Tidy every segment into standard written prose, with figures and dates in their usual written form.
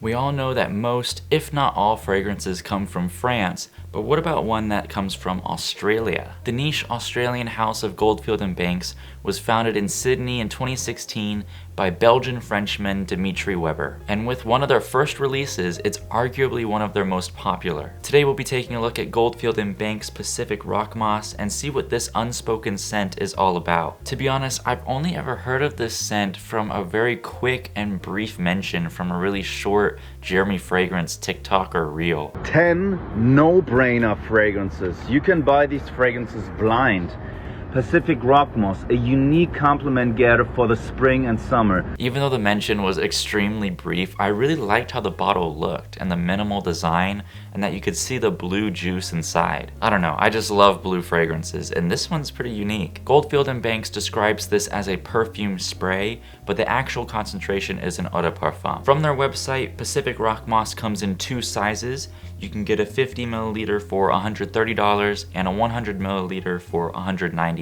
We all know that most, if not all, fragrances come from France, but what about one that comes from Australia? The niche Australian house of Goldfield Banks was founded in Sydney in 2016 by Belgian-Frenchman Dimitri Weber. And with one of their first releases, it's arguably one of their most popular. Today we'll be taking a look at Goldfield Banks Pacific Rock Moss and see what this unspoken scent is all about. To be honest, I've only ever heard of this scent from a very quick and brief mention from a really short Jeremy Fragrance TikTok or reel. 10 no-brainer fragrances. You can buy these fragrances blind. Pacific Rock Moss, a unique compliment getter for the spring and summer. Even though the mention was extremely brief, I really liked how the bottle looked and the minimal design and that you could see the blue juice inside. I don't know, I just love blue fragrances and this one's pretty unique. Goldfield Banks describes this as a perfume spray, but the actual concentration is an eau de parfum. From their website, Pacific Rock Moss comes in 2 sizes. You can get a 50 milliliter for $130 and a 100 milliliter for $190.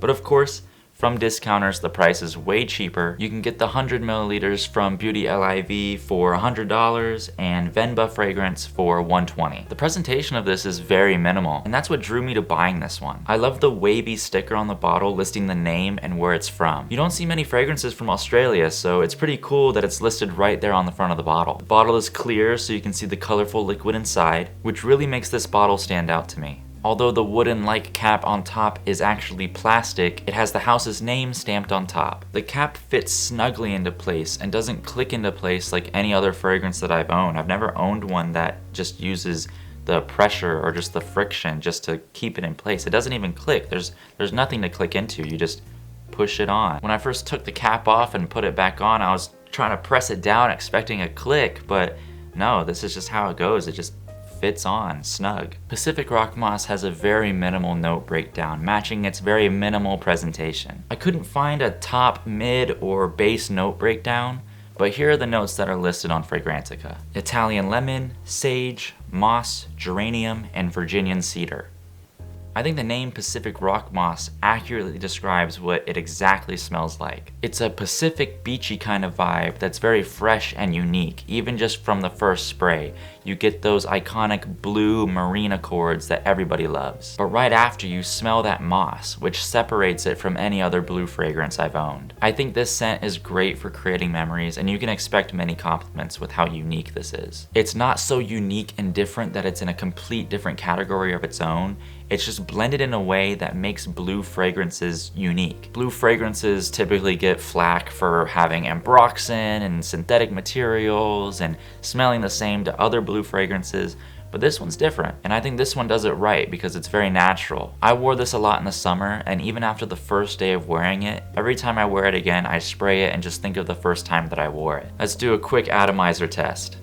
But of course, from discounters, the price is way cheaper. You can get the 100 milliliters from Beauty LIV for $100 and Venba Fragrance for $120. The presentation of this is very minimal, and that's what drew me to buying this one. I love the wavy sticker on the bottle listing the name and where it's from. You don't see many fragrances from Australia, so it's pretty cool that it's listed right there on the front of the bottle. The bottle is clear, so you can see the colorful liquid inside, which really makes this bottle stand out to me. Although the wooden-like cap on top is actually plastic, it has the house's name stamped on top. The cap fits snugly into place and doesn't click into place like any other fragrance that I've owned. I've never owned one that just uses the pressure or just the friction just to keep it in place. It doesn't even click. There's nothing to click into. You just push it on. When I first took the cap off and put it back on, I was trying to press it down expecting a click, but no, this is just how it goes. It just fits on snug. Pacific Rock Moss has a very minimal note breakdown, matching its very minimal presentation. I couldn't find a top, mid, or base note breakdown, but here are the notes that are listed on Fragrantica. Italian lemon, sage, moss, geranium, and Virginian cedar. I think the name Pacific Rock Moss accurately describes what it exactly smells like. It's a Pacific beachy kind of vibe that's very fresh and unique, even just from the first spray. You get those iconic blue marine accords that everybody loves. But right after you smell that moss, which separates it from any other blue fragrance I've owned. I think this scent is great for creating memories, and you can expect many compliments with how unique this is. It's not so unique and different that it's in a complete different category of its own. It's just blended in a way that makes blue fragrances unique. Blue fragrances typically get flack for having ambroxan and synthetic materials and smelling the same to other blue fragrances, but this one's different, and I think this one does it right because it's very natural. I wore this a lot in the summer, and even after the first day of wearing it, every time I wear it again, I spray it and just think of the first time that I wore it. Let's do a quick atomizer test.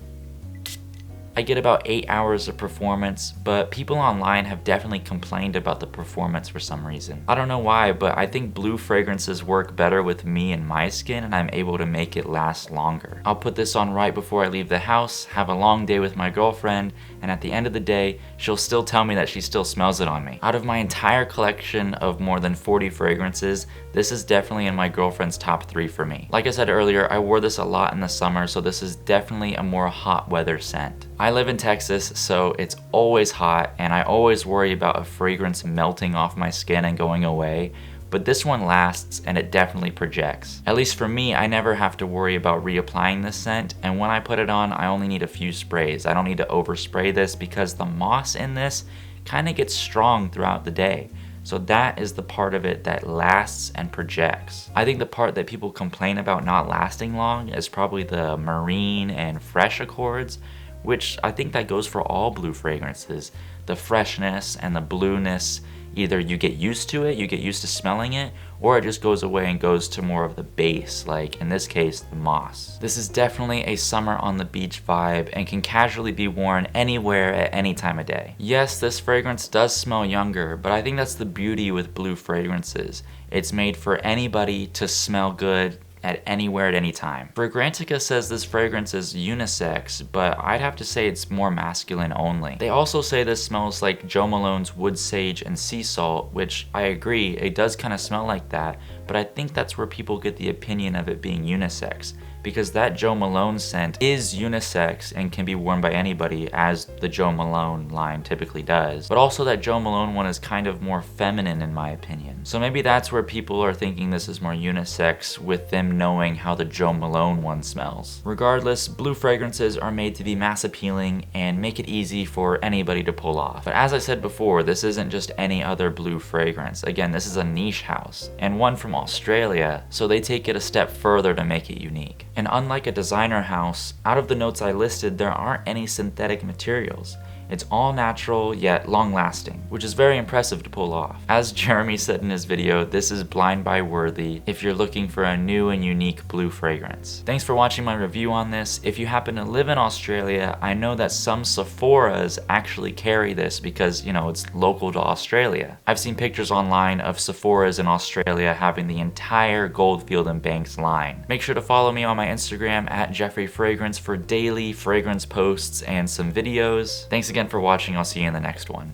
I get about 8 hours of performance, but people online have definitely complained about the performance for some reason. I don't know why, but I think blue fragrances work better with me and my skin, and I'm able to make it last longer. I'll put this on right before I leave the house, have a long day with my girlfriend, and at the end of the day, she'll still tell me that she still smells it on me. Out of my entire collection of more than 40 fragrances, this is definitely in my girlfriend's top 3 for me. Like I said earlier, I wore this a lot in the summer, so this is definitely a more hot weather scent. I live in Texas, so it's always hot, and I always worry about a fragrance melting off my skin and going away, but this one lasts and it definitely projects. At least for me, I never have to worry about reapplying this scent, and when I put it on, I only need a few sprays. I don't need to overspray this because the moss in this kind of gets strong throughout the day. So that is the part of it that lasts and projects. I think the part that people complain about not lasting long is probably the marine and fresh accords, which I think that goes for all blue fragrances. The freshness and the blueness, either you get used to it, you get used to smelling it, or it just goes away and goes to more of the base, like in this case, the moss. This is definitely a summer on the beach vibe and can casually be worn anywhere at any time of day. Yes, this fragrance does smell younger, but I think that's the beauty with blue fragrances. It's made for anybody to smell good at anywhere at any time. Fragrantica says this fragrance is unisex, but I'd have to say it's more masculine only. They also say this smells like Jo Malone's Wood Sage and Sea Salt, which I agree, it does kind of smell like that, but I think that's where people get the opinion of it being unisex. because that Jo Malone scent is unisex and can be worn by anybody, as the Jo Malone line typically does. But also that Jo Malone one is kind of more feminine in my opinion. So maybe that's where people are thinking this is more unisex, with them knowing how the Jo Malone one smells. Regardless, blue fragrances are made to be mass appealing and make it easy for anybody to pull off. But as I said before, this isn't just any other blue fragrance. Again, this is a niche house, and one from Australia, so they take it a step further to make it unique. And unlike a designer house, out of the notes I listed, there aren't any synthetic materials. It's all natural, yet long-lasting, which is very impressive to pull off. As Jeremy said in his video, this is blind buy worthy if you're looking for a new and unique blue fragrance. Thanks for watching my review on this. If you happen to live in Australia, I know that some Sephoras actually carry this because, you know, it's local to Australia. I've seen pictures online of Sephoras in Australia having the entire Goldfield Banks line. Make sure to follow me on my Instagram at Jeffrey Fragrance for daily fragrance posts and some videos. Thanks again for watching. I'll see you in the next one.